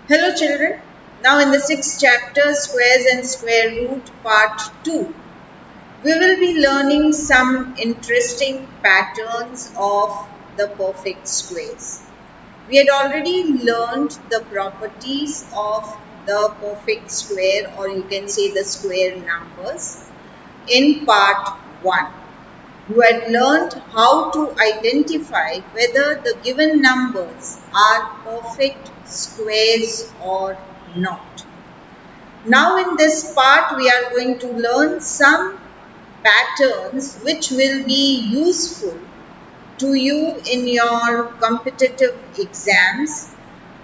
Hello children. Now in the sixth chapter, Squares and Square Root Part 2, we will be learning some interesting patterns of the perfect squares. We had already learned the properties of the perfect square, or you can say the square numbers, in Part 1. You had learned how to identify whether the given numbers are perfect squares or not. Now in this part we are going to learn some patterns which will be useful to you in your competitive exams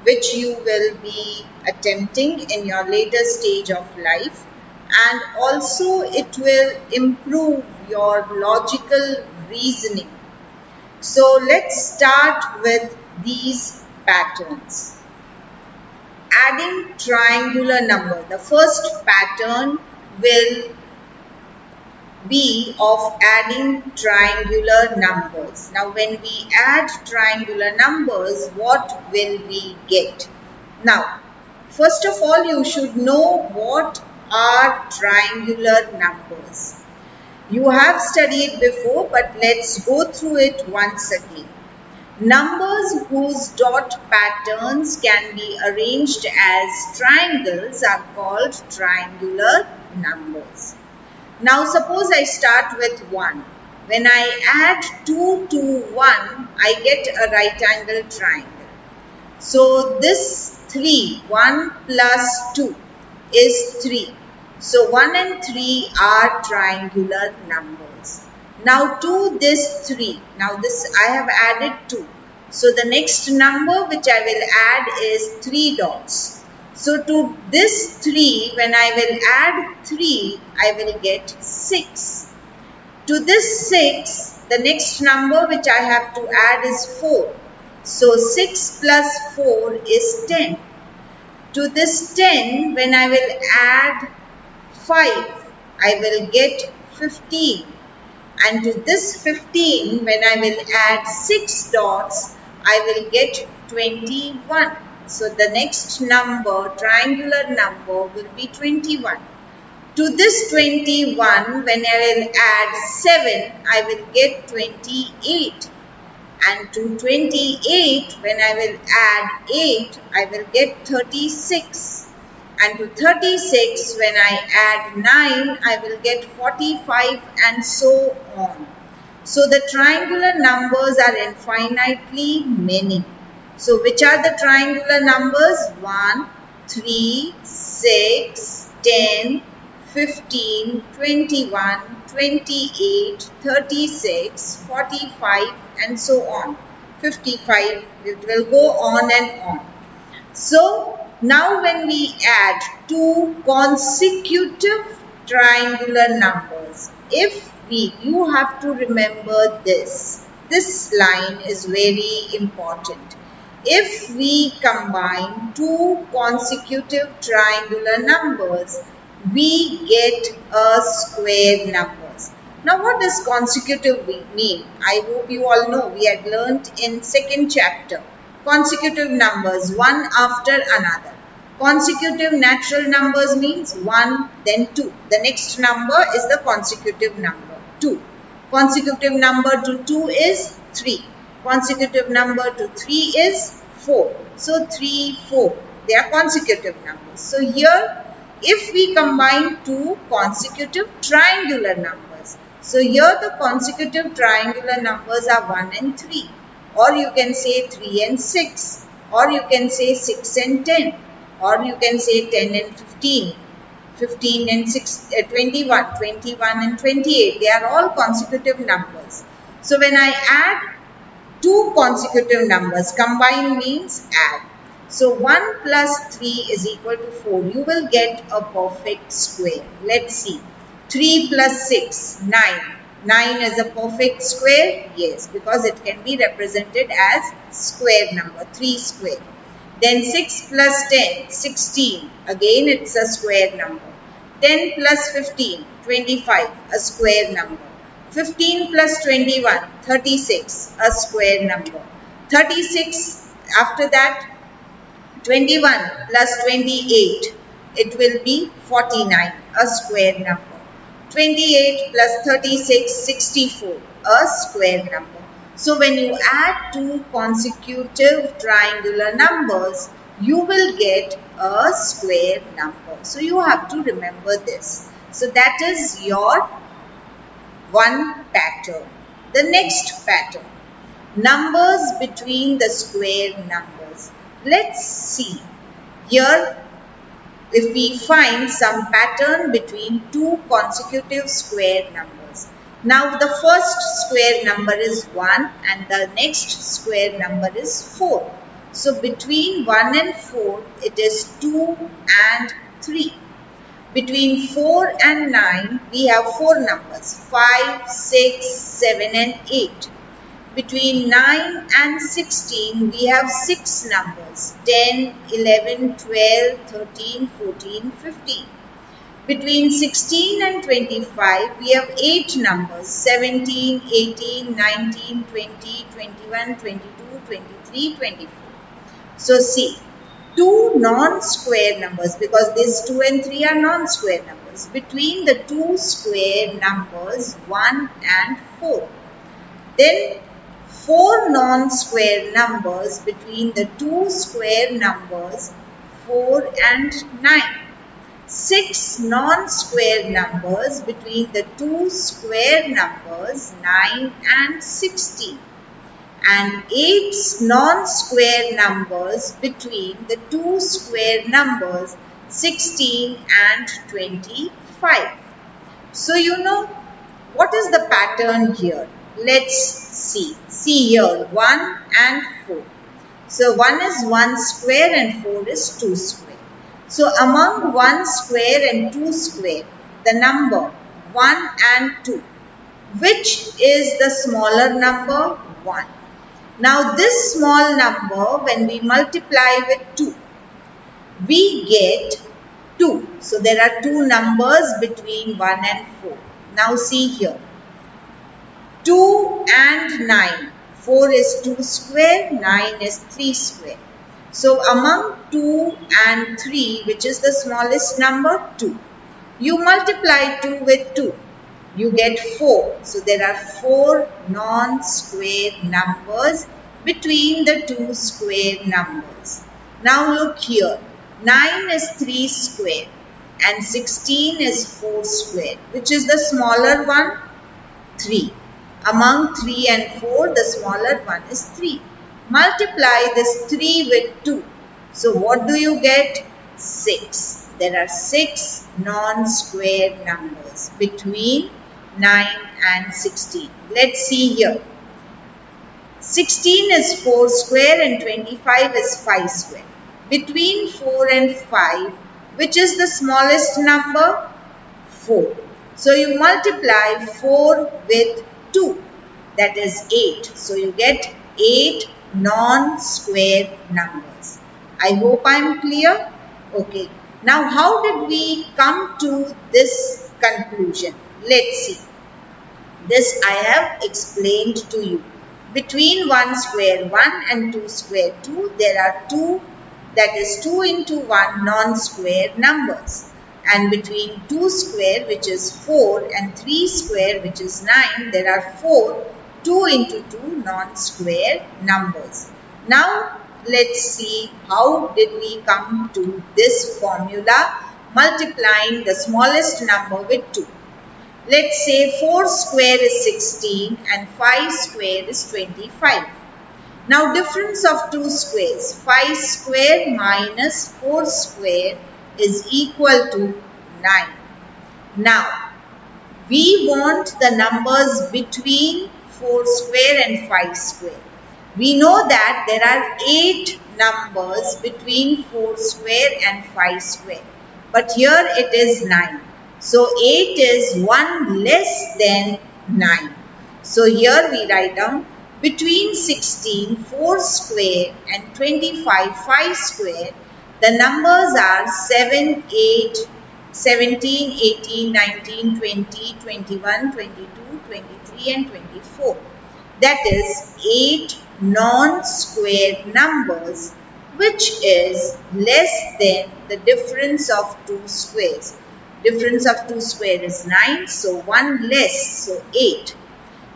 which you will be attempting in your later stage of life, and also it will improve your logical reasoning. So let's start with these patterns. Adding triangular number. The first pattern will be of adding triangular numbers. Now when we add triangular numbers, what will we get? Now, first of all, you should know what are triangular numbers. You have studied before, but let's go through it once again. Numbers whose dot patterns can be arranged as triangles are called triangular numbers. Now suppose I start with 1. When I add 2 to 1, I get a right angle triangle. So this 3, 1 plus 2 is 3. So 1 and 3 are triangular numbers. Now to this 3, now this I have added 2. So the next number which I will add is 3 dots. So to this 3, when I will add 3, I will get 6. To this 6, the next number which I have to add is 4. So 6 plus 4 is 10. To this 10, when I will add 5, I will get 15. And to this 15, when I will add 6 dots, I will get 21. So the next number, triangular number, will be 21. To this 21, when I will add 7, I will get 28. And to 28, when I will add 8, I will get 36. And to 36, when I add 9, I will get 45, and so on. So the triangular numbers are infinitely many. So which are the triangular numbers? 1, 3, 6, 10, 15, 21, 28, 36, 45, and so on. 55, it will go on and on. So now when we add two consecutive triangular numbers, you have to remember this. This line is very important. If we combine two consecutive triangular numbers, we get a square numbers. Now what does consecutive mean? I hope you all know. We had learnt in second chapter. Consecutive numbers, one after another. Consecutive natural numbers means 1, then 2. The next number is the consecutive number, 2. Consecutive number to 2 is 3. Consecutive number to 3 is 4. So 3, 4. They are consecutive numbers. So here, if we combine two consecutive triangular numbers. So here the consecutive triangular numbers are 1 and 3. Or you can say 3 and 6. Or you can say 6 and 10. Or you can say 10 and 15. 15 and 21, 21 and 28. They are all consecutive numbers. So when I add two consecutive numbers, combine means add. So 1 plus 3 is equal to 4. You will get a perfect square. Let's see. 3 plus 6, 9. 9 is a perfect square? Yes, because it can be represented as square number, 3 square. Then 6 plus 10, 16. Again, it's a square number. 10 plus 15, 25, a square number. 15 plus 21, 36, a square number. 36, after that, 21 plus 28, it will be 49, a square number. 28 plus 36, 64, a square number. So when you add two consecutive triangular numbers, you will get a square number. So you have to remember this. So that is your one pattern. The next pattern, numbers between the square numbers. Let's see. Here, if we find some pattern between two consecutive square numbers. Now, the first square number is 1 and the next square number is 4. So, between 1 and 4, it is 2 and 3. Between 4 and 9, we have 4 numbers, 5, 6, 7 and 8. Between 9 and 16, we have 6 numbers, 10, 11, 12, 13, 14, 15. Between 16 and 25, we have 8 numbers, 17, 18, 19, 20, 21, 22, 23, 24. So see, two non-square numbers, because these 2 and 3 are non-square numbers, between the two square numbers 1 and 4. Then 4 non-square numbers between the two square numbers 4 and 9. 6 non-square numbers between the two square numbers 9 and 16. And 8 non-square numbers between the two square numbers 16 and 25. So you know what is the pattern here? Let's see. See here 1 and 4. So 1 is 1 square and 4 is 2 square. So among 1 square and 2 square, the number 1 and 2, which is the smaller number? 1. Now this small number, when we multiply with 2, we get 2. So there are two numbers between 1 and 4. Now see here. 2 and 9. 4 is 2 square, 9 is 3 square. So among 2 and 3, which is the smallest number? 2. You multiply 2 with 2. You get 4. So there are 4 non-square numbers between the two square numbers. Now look here. 9 is 3 square and 16 is 4 square. Which is the smaller one? 3. Among 3 and 4, the smaller one is 3. Multiply this 3 with 2. So what do you get? 6. There are 6 non-square numbers between 9 and 16. Let's see here. 16 is 4 square and 25 is 5 square. Between 4 and 5, which is the smallest number? 4. So you multiply 4 with 2. That is 8. So you get 8 non-square numbers. I hope I am clear. Okay. Now how did we come to this conclusion? Let's see. This I have explained to you. Between 1 square 1 and 2 square 2, there are 2, that is 2 into 1 non-square numbers. And between 2 square, which is 4, and 3 square, which is 9, there are 4 2 into 2 non-square numbers. Now let's see how did we come to this formula, multiplying the smallest number with 2. Let's say 4 square is 16 and 5 square is 25. Now difference of two squares, 5 square minus 4 square is equal to 9. Now we want the numbers between 4 square and 5 square. We know that there are 8 numbers between 4 square and 5 square. But here it is 9. So 8 is 1 less than 9. So here we write down between 16, 4 square and 25, 5 square. The numbers are 7, 8, 17, 18, 19, 20, 21, 22, 23 and 24. That is 8 non-square numbers which is less than the difference of two squares. Difference of two square is 9, so 1 less, so 8.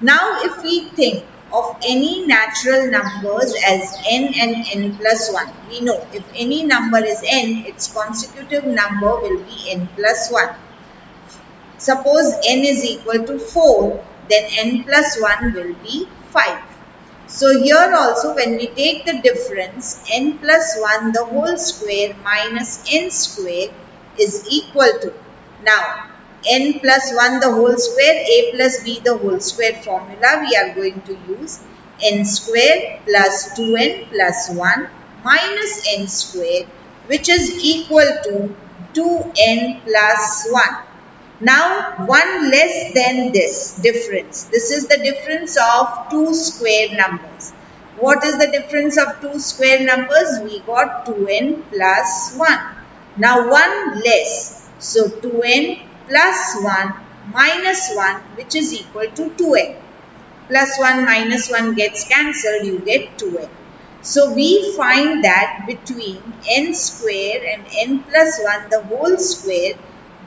Now if we think of any natural numbers as n and n plus 1, we know if any number is n, its consecutive number will be n plus 1. Suppose n is equal to 4, then n plus 1 will be 5. So here also when we take the difference, n plus 1 the whole square minus n square is equal to, now n plus 1 the whole square, a plus b the whole square formula we are going to use, n square plus 2n plus 1 minus n square, which is equal to 2n plus 1. Now 1 less than this difference. This is the difference of two square numbers. What is the difference of two square numbers? We got 2n plus 1. Now 1 less. So 2n plus 1 minus 1, which is equal to 2n. Plus 1 minus 1 gets cancelled, you get 2n. So we find that between n square and n plus 1 the whole square,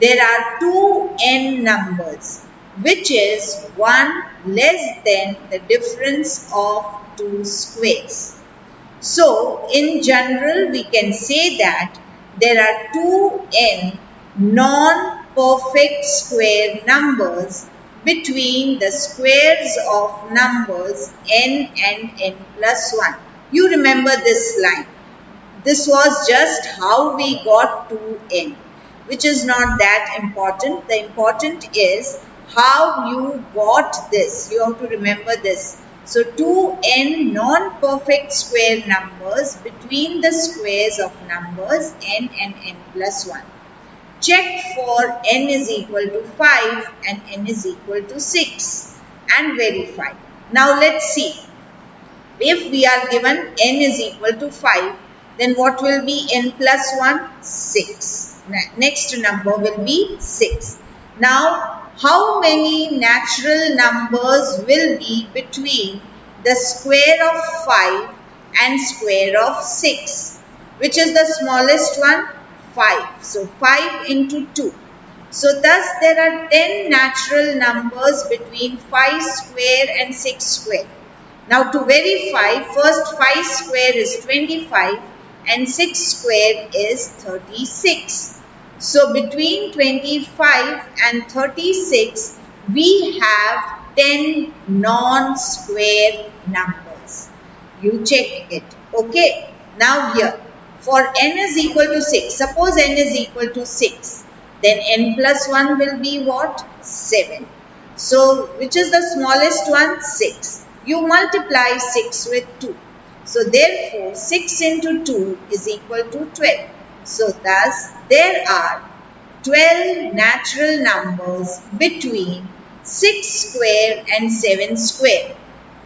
there are two n numbers, which is 1 less than the difference of two squares. So in general we can say that there are two n non-perfect square numbers between the squares of numbers n and n plus 1. You remember this line. This was just how we got to n, which is not that important. The important is how you got this. You have to remember this. So 2n non-perfect square numbers between the squares of numbers n and n plus 1. Check for n is equal to 5 and n is equal to 6 and verify. Now let's see. If we are given n is equal to 5, then what will be n plus 1? 6. Next number will be 6. Now, how many natural numbers will be between the square of 5 and square of 6? Which is the smallest one? 5. So, 5 into 2. So, thus there are 10 natural numbers between 5 square and 6 square. Now, to verify, first 5 square is 25 and 6 square is 36. So, between 25 and 36, we have 10 non-square numbers. You check it. Okay. Now, here, for n is equal to 6, suppose n is equal to 6, then n plus 1 will be what? 7. So, which is the smallest one? 6. You multiply 6 with 2. So, therefore, 6 into 2 is equal to 12. So, thus, there are 12 natural numbers between 6 square and 7 square.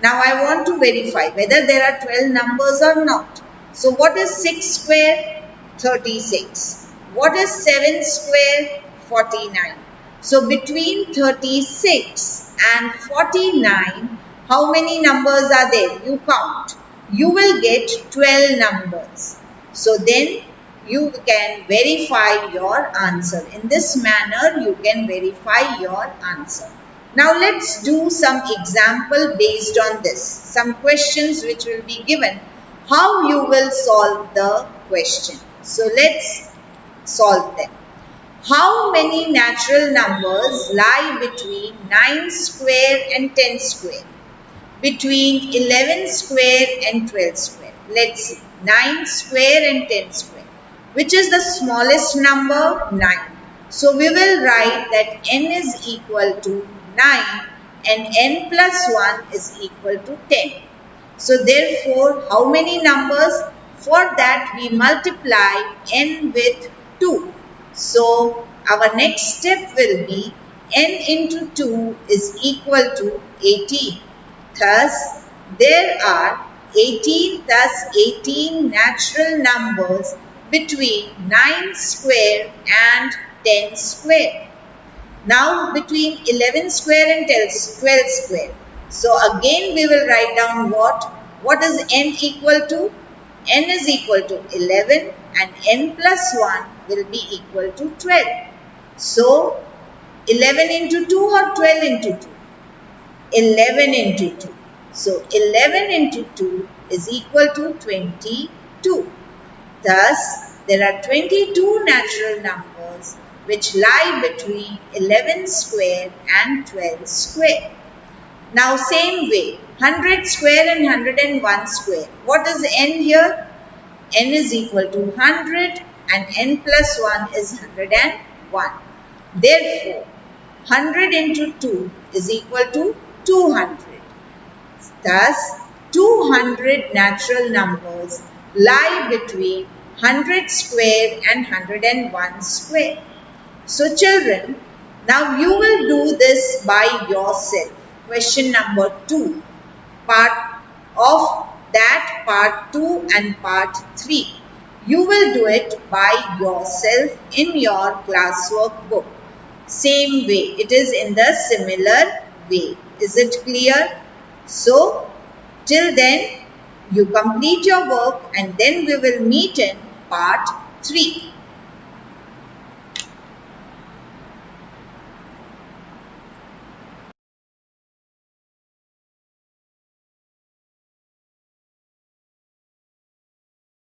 Now, I want to verify whether there are 12 numbers or not. So, what is 6 square? 36. What is 7 square? 49. So, between 36 and 49, how many numbers are there? You count. You will get 12 numbers. So, then you can verify your answer. In this manner, you can verify your answer. Now, let's do some example based on this. Some questions which will be given. How you will solve the question. So, let's solve them. How many natural numbers lie between 9 square and 10 square? Between 11 square and 12 square. Let's see. 9 square and 10 square. Which is the smallest number? 9. So, we will write that n is equal to 9 and n plus 1 is equal to 10. So, therefore, how many numbers? For that, we multiply n with 2. So, our next step will be n into 2 is equal to 18. Thus, there are 18 natural numbers between 9 square and 10 square. Now, between 11 square and 12 square. So, again we will write down what? What is n equal to? n is equal to 11 and n plus 1 will be equal to 12. So 11 into 2 or 12 into 2? 11 into 2. So 11 into 2 is equal to 22. Thus, there are 22 natural numbers which lie between 11 square and 12 square. Now, same way, 100 square and 101 square. What is n here? N is equal to 100 and n plus 1 is 101. Therefore, 100 into 2 is equal to 200. Thus, 200 natural numbers lie between 100 square and 101 square. So children, now you will do this by yourself. Question number 2, part of that part 2 and part 3. You will do it by yourself in your classwork book. Same way, it is in the similar way. Is it clear? So, till then, you complete your work and then we will meet in part 3.